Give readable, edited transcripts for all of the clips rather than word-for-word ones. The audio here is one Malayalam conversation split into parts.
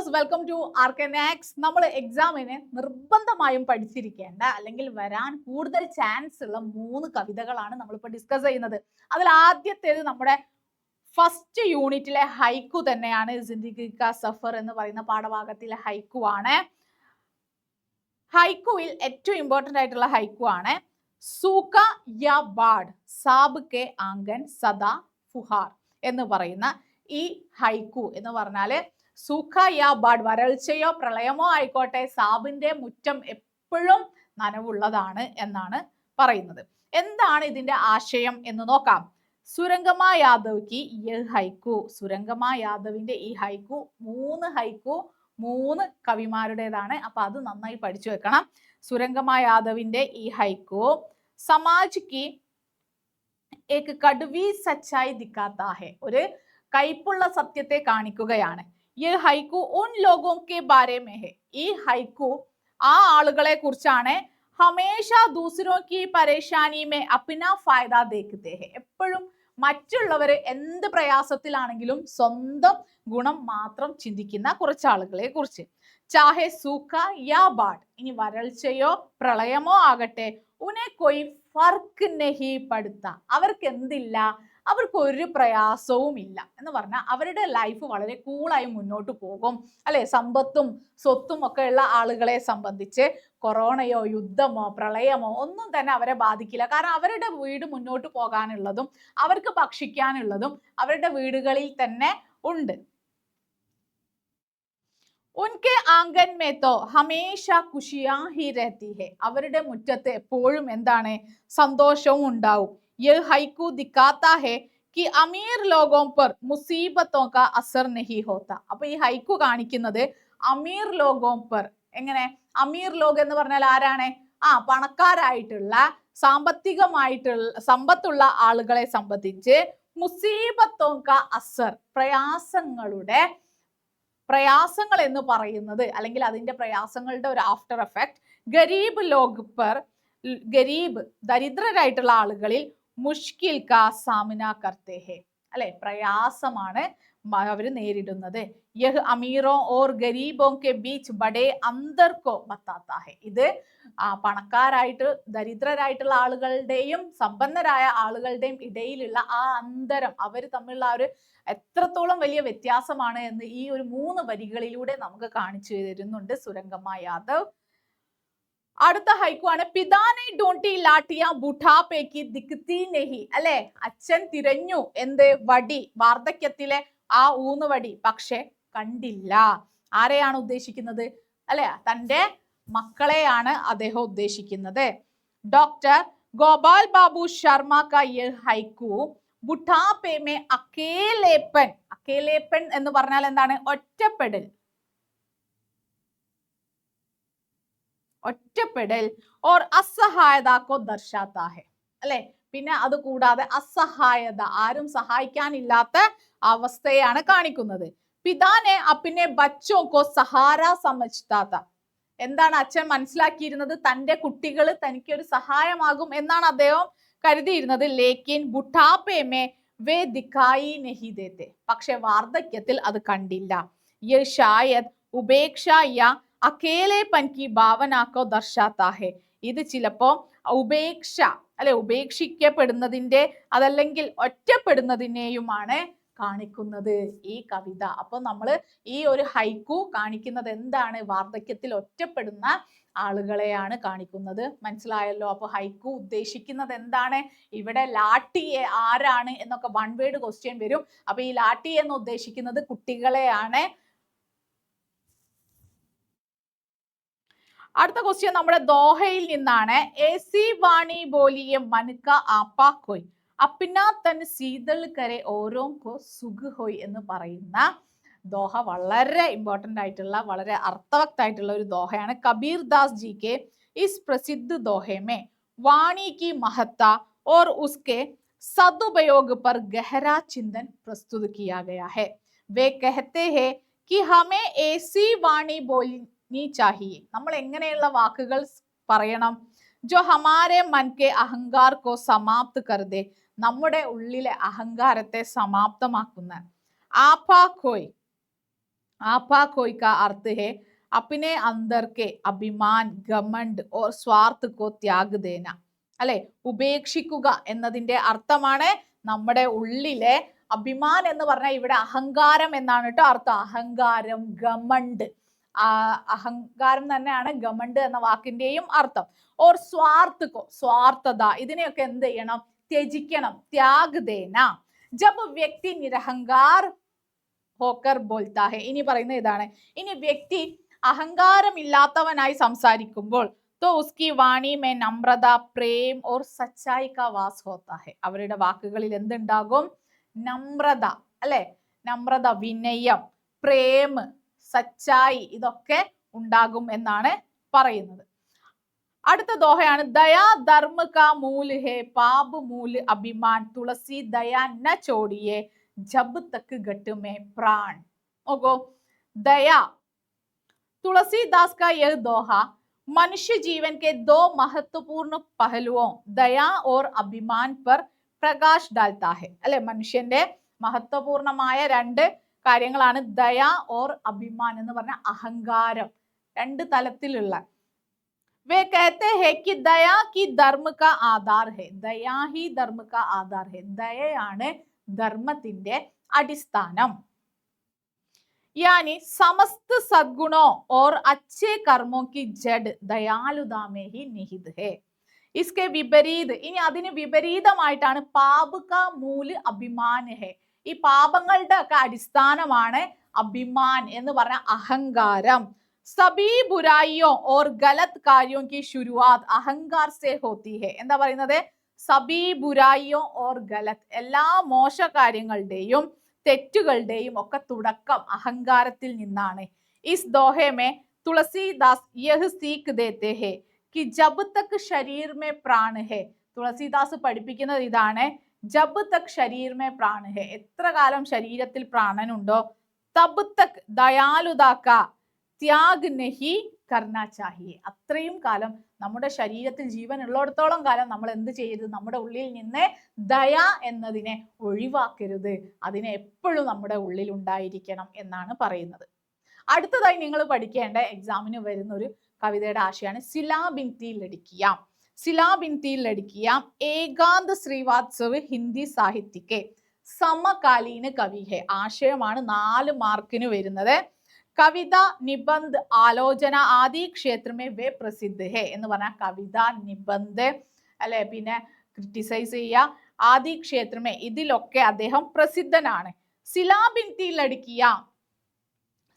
Viewers, welcome to ആർക്കനാക്സ്. നമ്മൾ എക്സാമിന് നിർബന്ധമായും പഠിച്ചിരിക്കേണ്ട അല്ലെങ്കിൽ വരാൻ കൂടുതൽ ചാൻസ് ഉള്ള 3 കവിതകളാണ് നമ്മളിപ്പോൾ ഡിസ്കസ് ചെയ്യുന്നത്. അതിൽ ആദ്യത്തേത് നമ്മുടെ ഫസ്റ്റ് യൂണിറ്റിലെ ഹൈക്കു തന്നെയാണ്. ജിന്ദഗി കാ സഫർ എന്ന് പറയുന്ന പാഠഭാഗത്തിലെ ഹൈക്കു ആണ്. ഹൈക്കുവിൽ ഏറ്റവും ഇമ്പോർട്ടന്റ് ആയിട്ടുള്ള ഹൈക്കു ആണ് സൂക്ക യാ ബാഡ് സാബ് കെ ആംഗൻ സദാ ഫുഹാർ എന്ന് പറയുന്ന ഈ ഹൈക്കു എന്ന് പറഞ്ഞാല് സൂഖ യാ ബാഡ് വരൾച്ചയോ പ്രളയമോ ആയിക്കോട്ടെ, സാബിന്റെ മുറ്റം എപ്പോഴും നനവുള്ളതാണ് എന്നാണ് പറയുന്നത്. എന്താണ് ഇതിന്റെ ആശയം എന്ന് നോക്കാം. സുരംഗമ യാദവ് കി യഹ് ഹൈക്കു. സുരംഗമ യാദവിന്റെ ഈ ഹൈക്കു 3 കവിമാരുടേതാണ്. അപ്പൊ അത് നന്നായി പഠിച്ചു വെക്കണം. സുരംഗമ യാദവിന്റെ ഈ ഹൈക്കു സമാജ് കി ഏക് കടുവി സച്ചായി ദിക്കാത്ത ഹെ, ഒരു കൈപ്പുള്ള സത്യത്തെ കാണിക്കുകയാണ്. ये ഹൈക്കു ഉൻ ലോഗോं के बारे में है. ഈ ഹൈക്കു ആ ആളുകളെ കുറിച്ചാണ്. ഹമേഷ ദൂസരോं की परेशानी में अपना फायदा देखते हैं. എപ്പോഴും മറ്റുള്ളവര് എന്ത് പ്രയാസത്തിലാണെങ്കിലും സ്വന്തം ഗുണം മാത്രം ചിന്തിക്കുന്ന കുറച്ച് ആളുകളെ കുറിച്ച്. ചാഹെ സൂഖ യാ ബാഡ്, ഇനി വരൾച്ചയോ പ്രളയമോ ആകട്ടെ, ഉനെ കൊയ് ഫർക്ക് നഹി പടുത്ത, അവർക്ക് എന്തില്ല, അവർക്ക് ഒരു പ്രയാസവും ഇല്ല എന്ന് പറഞ്ഞാൽ അവരുടെ ലൈഫ് വളരെ കൂളായി മുന്നോട്ട് പോകും അല്ലെ. സമ്പത്തും സ്വത്തും ഒക്കെ ഉള്ള ആളുകളെ സംബന്ധിച്ച് കൊറോണയോ യുദ്ധമോ പ്രളയമോ ഒന്നും തന്നെ അവരെ ബാധിക്കില്ല. കാരണം അവരുടെ വീട് മുന്നോട്ട് പോകാനുള്ളതും അവർക്ക് ഭക്ഷിക്കാനുള്ളതും അവരുടെ വീടുകളിൽ തന്നെ ഉണ്ട്. ഉൻകെ ആംഗൻ മേ തോ ഹമേഷ ഖുഷിയാ ഹി രഹതി ഹെ, അവരുടെ മുറ്റത്ത് എപ്പോഴും എന്താണ്, സന്തോഷവും ഉണ്ടാവും. യഹ് ഹൈക്കു ദിക്കാത്ത ഹെ कि अमीर लोगों पर मुसीबतों का असर नहीं होता. അപ്പൊ ഈ ഹൈക്കു കാണിക്കുന്നത് അമീർ ലോഗോं पर, എങ്ങനെ അമീർ ലോഗ് എന്ന് പറഞ്ഞാൽ ആരാണ്? പണക്കാരായിട്ടുള്ള സാമ്പത്തികമായിട്ടുള്ള സമ്പത്തുള്ള ആളുകളെ സംബന്ധിച്ച് മുസീബത്തോं का असर, പ്രയാസങ്ങൾ എന്ന് പറയുന്നത് അല്ലെങ്കിൽ അതിന്റെ പ്രയാസങ്ങളുടെ ഒരു ആഫ്റ്റർ എഫക്ട് ഗരീബ് ലോഗ് പർ, ഗരീബ് ദരിദ്രരായിട്ടുള്ള ആളുകളിൽ മുഷ്കിൽ കാ സാമന കർത്തേ ഹെ, അല്ലെ, പ്രയാസമാണ് അവർ നേരിടുന്നത്. യഹ് അമീറോ ഓർ ഗരീബോ കെ ബീച്ച് ബഡേ അന്തർ കോ ബത്താത്ത ഹെ, ഇത് പണക്കാരായിട്ട് ദരിദ്രരായിട്ടുള്ള ആളുകളുടെയും സമ്പന്നരായ ആളുകളുടെയും ഇടയിലുള്ള ആ അന്തരം, അവർ തമ്മിലുള്ള ആ ഒരു എത്രത്തോളം വലിയ വ്യത്യാസമാണ് എന്ന് ഈ ഒരു 3 വരികളിലൂടെ നമുക്ക് കാണിച്ചു തരുന്നുണ്ട് സുരംഗമ യാദവ്. അടുത്ത ഹൈക്കു ആണ് പിതാനെ ഡോണ്ടി ലാട്ടിയ ബുഢാപ്പേക്ക് ദിക്തി നെഹി, അല്ലെ, അച്ഛൻ തിരഞ്ഞു എന്ത്, വടി, വാർദ്ധക്യത്തിലെ ആ ഊന്നുവടി, പക്ഷെ കണ്ടില്ല. ആരെയാണ് ഉദ്ദേശിക്കുന്നത്? അല്ലെ, തന്റെ മക്കളെയാണ് അദ്ദേഹം ഉദ്ദേശിക്കുന്നത്. ഡോക്ടർ ഗോപാൽ ബാബു ശർമ്മ കാ യഹ് ഹൈക്കു ബുഢാപ്പേ മേ അക്കേലേപ്പൻ, അക്കേലേപ്പൻ എന്ന് പറഞ്ഞാൽ എന്താണ്, ഒറ്റപ്പെടൽ, ഒറ്റപ്പെടൽ ഓർ അസഹായത കോ ദർശാത്ത ഹെ, അല്ലെ, പിന്നെ അത് കൂടാതെ അസഹായത, ആരും സഹായിക്കാനില്ലാത്ത അവസ്ഥയാണ് കാണിക്കുന്നത്. പിതാനെ അപ്പിനെ ബച്ചോ കോ സഹാര സമജ്താത്ത, എന്താണ് അച്ഛൻ മനസ്സിലാക്കിയിരുന്നത്, തന്റെ കുട്ടികൾ തനിക്കൊരു സഹായമാകും എന്നാണ് അദ്ദേഹം കരുതിയിരുന്നത്. ലേക്കിൻ ബുഢാപ്പേ മേ വേ ദിഖായി നഹി ദേത്തെ, പക്ഷെ വാർദ്ധക്യത്തിൽ അത് കണ്ടില്ല. യേ ഷായദ് ഉപേക്ഷ യാ അക്കേലേപ്പൻ കി ഭാവനാക്കോ ദർശാത്ത ഹെ, ഇത് ചിലപ്പോ ഉപേക്ഷ, അല്ലെ, ഉപേക്ഷിക്കപ്പെടുന്നതിന്റെ അതല്ലെങ്കിൽ ഒറ്റപ്പെടുന്നതിനെയുമാണ് കാണിക്കുന്നത് ഈ കവിത. അപ്പൊ നമ്മള് ഈ ഒരു ഹൈക്കു കാണിക്കുന്നത് എന്താണ്, വാർദ്ധക്യത്തിൽ ഒറ്റപ്പെടുന്ന ആളുകളെയാണ് കാണിക്കുന്നത്. മനസ്സിലായല്ലോ? അപ്പൊ ഹൈക്കു ഉദ്ദേശിക്കുന്നത് എന്താണ്, ഇവിടെ ലാട്ടി ആരാണ് എന്നൊക്കെ 1 വേർഡ് ക്വസ്റ്റ്യൻ വരും. അപ്പൊ ഈ ലാട്ടി എന്ന് ഉദ്ദേശിക്കുന്നത് കുട്ടികളെയാണ്. അടുത്ത ക്വസ്റ്റ്യൻ നമ്മുടെ ദോഹയിൽ നിന്നാണ്. എസി വാണി ബോലിയെ മനുക്ക ആപ്പാ കോയ് അപ്പിനാ തൻ സീതൾ കരെ ഓരോ കോ സുഖ് ഹോയ് എന്ന് പറയുന്ന ദോഹ വളരെ ഇമ്പോർട്ടന്റ് ആയിട്ടുള്ള വളരെ അർത്ഥവത്തായിട്ടുള്ള ഒരു ദോഹയാണ്. കബീർ ദാസ് ജി കെ ഇസ് പ്രസിദ്ധ ദോഹെ മേ വാണി കി മഹത്ത और उसके सदुपयोग पर गहरा चिंतन प्रस्तुत किया गया है. वे कहते हैं कि हमें ऐसी वाणी बोलनी चाहिए. നമ്മൾ എങ്ങനെയുള്ള വാക്കുകൾ പറയണം? जो हमारे मन के अहंकार को समाप्त कर दे, നമ്മുടെ ഉള്ളിലെ അഹങ്കാരത്തെ സമാപ്തമാക്കുന്ന. ആപ്പാ കോയ്, आपा कोई का अर्थ है अपने अंदर के अभिमान घमंड और स्वार्थ को त्याग देना. അല്ലെ, ഉപേക്ഷിക്കുക എന്നതിന്റെ അർത്ഥമാണ് നമ്മുടെ ഉള്ളിലെ അഭിമാൻ എന്ന് പറഞ്ഞാൽ ഇവിടെ അഹങ്കാരം എന്നാണ് കേട്ടോ അർത്ഥം. അഹങ്കാരം, ഗമണ്ട്, അഹങ്കാരം തന്നെയാണ് ഗമണ്ട് എന്ന വാക്കിന്റെയും അർത്ഥം. ഓർ സ്വാർത്ഥകോ, സ്വാർത്ഥത, ഇതിനെയൊക്കെ എന്ത് ചെയ്യണം? ത്യജിക്കണം. ത്യാഗ് ദേന. ജബ് വ്യക്തി നിരഹങ്കാർ ഹോക്കർ ബോൽത്താ ഹെ. ഇനി പറയുന്ന ഇതാണ്, ഇനി വ്യക്തി അഹങ്കാരമില്ലാത്തവനായി സംസാരിക്കുമ്പോൾ तो उसकी वाणी में नम्रता प्रेम और सच्चाई का वास होता है. അവരുടെ വാക്കുകളിൽ എന്തുണ്ടാകും? നമ്രത, അല്ലെ, നമ്രത, വിനയം, പ്രേം, സച്ചായി, ഇതൊക്കെ ഉണ്ടാകും എന്നാണ് പറയുന്നത്. അടുത്ത ദോഹയാണ് ദയാ ധർമ്മ കാ മൂല് ഹേ പാപ് മൂല് അഭിമാൻ തുളസി ദയാ ന ചോടിയെ ജബ് തക്ക് ഘട്ട് മേ പ്രാൺ. നോക്കോ, ദയാ, तुलसीदास का यह दोहा मनुष्य जीवन के दो महत्वपूर्ण पहलुओं दया और अभिमान पर പ്രകാശ് ഡാൽത്താ ഹെ. അല്ലെ, മനുഷ്യന്റെ മഹത്വപൂർണമായ രണ്ട് കാര്യങ്ങളാണ് ദയ ഓർ അഭിമാൻ എന്ന് പറഞ്ഞ അഹങ്കാരം, രണ്ട് തലത്തിലുള്ള. വേ कहते हैं कि दया की धर्म का आधार है. दया ही धर्म का आधार है. ദയയാണ് ധർമ്മത്തിന്റെ അടിസ്ഥാനം. यानी समस्त सद्गुणों और अच्छे कर्मों की जड़ दयालुता में ही निहित है. इसके विपरीत, ഇനി അതിന് വിപരീതമായിട്ടാണ് പാപ് കാ മൂല് അഭിമാൻ ഹെ. ഈ പാപങ്ങളുടെ ഒക്കെ അടിസ്ഥാനമാണ് അഭിമാൻ എന്ന് പറഞ്ഞ അഹങ്കാരം. സബി ബുരായിയോ ഓർ ഗലത് കാര്യോ കി ശുരുവാത് അഹങ്കാർ സെ ഹോത്തി ഹെ. എന്താ പറയുന്നത്? സബി ബുരായിയോ ഓർ ഗലത്, എല്ലാ മോശ കാര്യങ്ങളുടെയും തെറ്റുകളുടെയും ഒക്കെ തുടക്കം അഹങ്കാരത്തിൽ നിന്നാണ്. ഇസ് ദോഹെ മേ തുളസീദാസ് യഹ് സീഖ് ദേത്തെ ഹെ कि जब तक शरीर में प्राण है. തുളസീദാസ് പഠിപ്പിക്കുന്നത് ഇതാണ്, ജബ് തക് ശരീർ മേ പ്രാൺ ഹെ, എത്ര കാലം ശരീരത്തിൽ പ്രാണനുണ്ടോ, തബ് തക് ദയാലുതാ കാ ത്യാഗ് നഹി കർണാ ചാഹിയെ, അത്രയും കാലം നമ്മുടെ ശരീരത്തിൽ ജീവൻ ഉള്ളിടത്തോളം കാലം നമ്മൾ എന്ത് ചെയ്യരുത്? നമ്മുടെ ഉള്ളിൽ നിന്ന് ദയ എന്നതിനെ ഒഴിവാക്കരുത്. അതിനെ എപ്പോഴും നമ്മുടെ ഉള്ളിൽ ഉണ്ടായിരിക്കണം എന്നാണ് പറയുന്നത്. അടുത്തതായി നിങ്ങൾ പഠിക്കേണ്ട എക്സാമിന് വരുന്ന ഒരു കവിതയുടെ ആശയമാണ് സിലാ ബിൻതി ലഡ്കിയാം. സിലാ ബിൻതി ലഡ്കിയാം ഏകാന്ത് ശ്രീവാത്സവ് ഹിന്ദി സാഹിത്യക്കെ സമകാലീന കവി ഹെ. ആശയമാണ് 4 മാർക്കിന് വരുന്നത്. കവിത, നിബന്ധ, ആലോചന ആദി ക്ഷേത്രമേ വേ പ്രസിദ്ധ ഹെ എന്ന് പറഞ്ഞാൽ കവിത, നിബന്ധ, അല്ലെ, പിന്നെ ക്രിട്ടിസൈസ് ചെയ്യുക, ആദി ക്ഷേത്രമേ, ഇതിലൊക്കെ അദ്ദേഹം പ്രസിദ്ധനാണ്. സിലാ ബിൻതി ലഡ്കിയാം,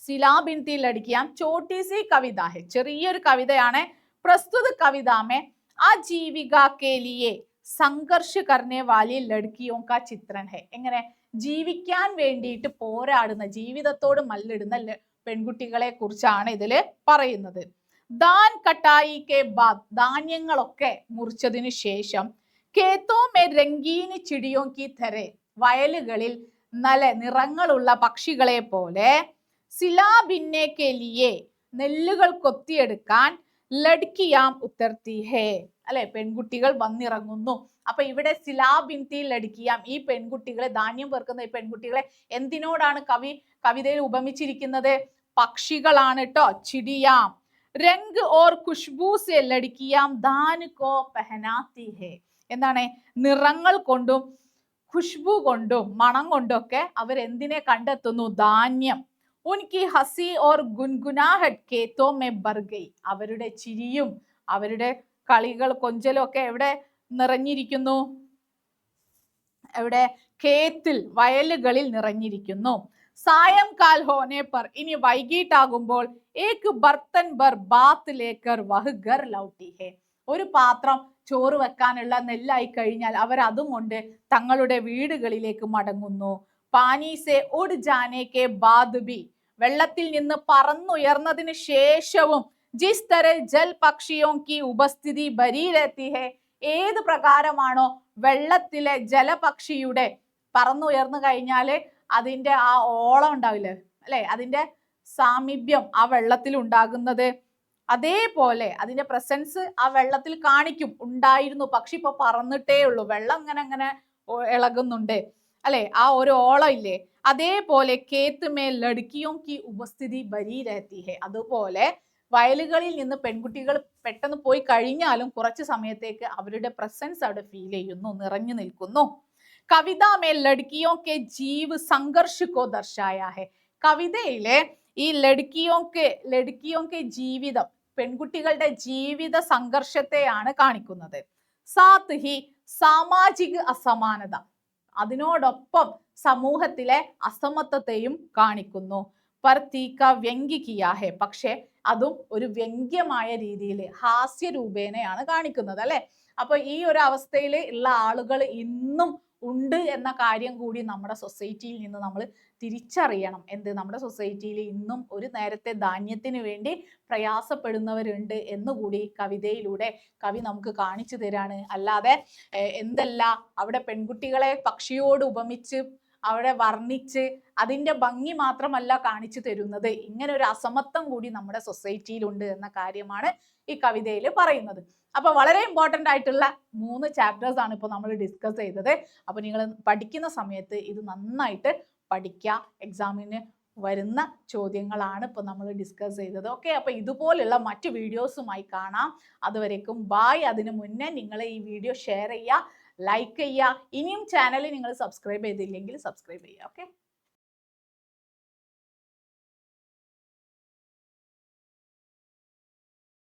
സിലാ ബിൻതി ലഡ്കിയാം ചോട്ടി സി കവിത ഹെ, ചെറിയൊരു കവിതയാണ്. പ്രസ്തുത കവിത മേ ആജീവിക കെ ലിയെ സംഘർഷ കർനെ വാലി ലഡ്കിയോ കാ ചിത്രൻ ഹെ. എങ്ങനെ? ജീവിക്കാൻ വേണ്ടിയിട്ട് പോരാടുന്ന, ജീവിതത്തോട് മല്ലിടുന്ന പെൺകുട്ടികളെ കുറിച്ചാണ് ഇതില് പറയുന്നത്. ദാൻ കട്ടായി കെ ബാദ്, ധാന്യങ്ങളൊക്കെ മുറിച്ചതിനു ശേഷം, കേത്തോ മേ രംഗീനി ചിടിയോ കി തരെ, വയലുകളിൽ നല്ല നിറങ്ങളുള്ള പക്ഷികളെ പോലെ, സിലാ ബിന്നെ കെ ലിയെ, നെല്ലുകൾ കൊത്തിയെടുക്കാൻ, ലഡ്കിയാം ഉത്തർത്തി ഹേ, അല്ലെ, പെൺകുട്ടികൾ വന്നിറങ്ങുന്നു. അപ്പൊ ഇവിടെ സിലാ ബിൻതി ലഡ്കിയാം, ഈ പെൺകുട്ടികളെ, ധാന്യം പെറുക്കുന്ന ഈ പെൺകുട്ടികളെ എന്തിനോടാണ് കവിതയിൽ ഉപമിച്ചിരിക്കുന്നത്? പക്ഷികളാണ് കേട്ടോ. ചിടിയാം രംഗ് ഓർ ഖുഷ്ബൂ സെ ലഡ്കിയാം ദാൻ കോ പെഹനാത്തി ഹേ. എന്താണ്? നിറങ്ങൾ കൊണ്ടും ഖുഷ്ബു കൊണ്ടും മണം കൊണ്ടൊക്കെ അവരെന്തിനെ കണ്ടെത്തുന്നു? ധാന്യം. ഉൻകി ഹസി ഓർ ഗുൻഗുനാഹട്ട് കേത്തോ മേ ബർ ഗയി, അവരുടെ ചിരിയും അവരുടെ കളികൾ കൊഞ്ചലും ഒക്കെ എവിടെ നിറഞ്ഞിരിക്കുന്നു? എവിടെ? കേത്തിൽ, വയലുകളിൽ നിറഞ്ഞിരിക്കുന്നു. സായം കാൽ ഹോനെ പർ, ഇനി വൈകിട്ടാകുമ്പോൾ, ഏക് ബർത്തൻ ബർ ബാത്ത് ലേക്കർ വഹ് ഗർ ലൗട്ടി ഹേ, ഒരു പാത്രം ചോറ് വെക്കാനുള്ള നെല്ലായി കഴിഞ്ഞാൽ അവർ അതും കൊണ്ട് തങ്ങളുടെ വീടുകളിലേക്ക് മടങ്ങുന്നു. പാനി സെ ഉഡ് ജാനെ കെ ബാദ് ബി, വെള്ളത്തിൽ നിന്ന് പറന്നുയർന്നതിന് ശേഷവും, ജിസ് തര ജൽ പക്ഷിയോ കി ഉപസ്ഥിതി ബരി രഹത്തി ഹേ, ഏത് പ്രകാരമാണോ വെള്ളത്തിലെ ജലപക്ഷിയുടെ പറന്നുയർന്നു കഴിഞ്ഞാല് അതിന്റെ ആ ഓളം ഉണ്ടാവില്ലേ, അല്ലെ, അതിന്റെ സാമീപ്യം ആ വെള്ളത്തിൽ ഉണ്ടാകുന്നത്, അതേപോലെ അതിന്റെ പ്രസൻസ് ആ വെള്ളത്തിൽ കാണിക്കും. ഉണ്ടായിരുന്നു, പക്ഷെ ഇപ്പൊ പറന്നിട്ടേ ഉള്ളൂ, വെള്ളം അങ്ങനെ ഇളകുന്നുണ്ട്. അല്ലെ, ആ ഒരു ഓളം ഇല്ലേ, അതേപോലെ കേത്ത് മേ ലഡ്കിയോം കി ഉപസ്ഥിതി ബനി രഹത്തി ഹെ, അതുപോലെ വയലുകളിൽ നിന്ന് പെൺകുട്ടികൾ പെട്ടെന്ന് പോയി കഴിഞ്ഞാലും കുറച്ച് സമയത്തേക്ക് അവരുടെ പ്രസൻസ് അവിടെ ഫീൽ ചെയ്യുന്നു, നിറഞ്ഞു നിൽക്കുന്നു. കവിത മേ ലഡ്കിയോം കെ ജീവ് സംഘർഷ് കോ ദർശായ ഹെ, കവിതയിലെ ഈ ലഡ്കിയോം കെ ജീവിതം, പെൺകുട്ടികളുടെ ജീവിത സംഘർഷത്തെയാണ് കാണിക്കുന്നത്. സാത്ത് ഹി സാമാജിക അസമാനത, അതിനോടൊപ്പം സമൂഹത്തിലെ അസമത്വത്തെയും കാണിക്കുന്നു. പർത്തീക വ്യംഗ്യകിയാഹെ, പക്ഷെ അതും ഒരു വ്യംഗ്യമായ രീതിയിൽ ഹാസ്യരൂപേണയാണ് കാണിക്കുന്നത് അല്ലെ. അപ്പൊ ഈ ഒരു അവസ്ഥയിൽ ഉള്ള ആളുകൾ ഇന്നും ഉണ്ട് എന്ന കാര്യം കൂടി നമ്മുടെ സൊസൈറ്റിയിൽ നിന്ന് നമ്മൾ തിരിച്ചറിയണം. എന്ത്, നമ്മുടെ സൊസൈറ്റിയിൽ ഇന്നും ഒരു നേരത്തെ ധാന്യത്തിന് വേണ്ടി പ്രയാസപ്പെടുന്നവരുണ്ട് എന്നുകൂടി കവിതയിലൂടെ കവി നമുക്ക് കാണിച്ചു തരാണ്. അല്ലാതെ എന്തല്ല അവിടെ പെൺകുട്ടികളെ പക്ഷിയോട് ഉപമിച്ച് അവിടെ വർണ്ണിച്ച് അതിന്റെ ഭംഗി മാത്രമല്ല കാണിച്ചു തരുന്നത്, ഇങ്ങനെ ഒരു അസമത്വം കൂടി നമ്മുടെ സൊസൈറ്റിയിലുണ്ട് എന്ന കാര്യമാണ് ഈ കവിതയിൽ പറയുന്നത്. അപ്പൊ വളരെ ഇമ്പോർട്ടന്റ് ആയിട്ടുള്ള 3 ചാപ്റ്റേഴ്സ് ആണ് ഇപ്പോൾ നമ്മൾ ഡിസ്കസ് ചെയ്തത്. അപ്പൊ നിങ്ങൾ പഠിക്കുന്ന സമയത്ത് ഇത് നന്നായിട്ട് പഠിക്കുക. എക്സാമിന് വരുന്ന ചോദ്യങ്ങളാണ് ഇപ്പൊ നമ്മൾ ഡിസ്കസ് ചെയ്തത്. ഓക്കെ, അപ്പൊ ഇതുപോലുള്ള മറ്റു വീഡിയോസുമായി കാണാം. അതുവരേക്കും ബായ്. അതിനു മുന്നേ നിങ്ങൾ ഈ വീഡിയോ ഷെയർ ചെയ്യുക, ലൈക്ക് ചെയ്യുക. ഇനിയും ചാനൽ നിങ്ങൾ സബ്സ്ക്രൈബ് ചെയ്തില്ലെങ്കിൽ സബ്സ്ക്രൈബ് ചെയ്യുക. ഓക്കെ.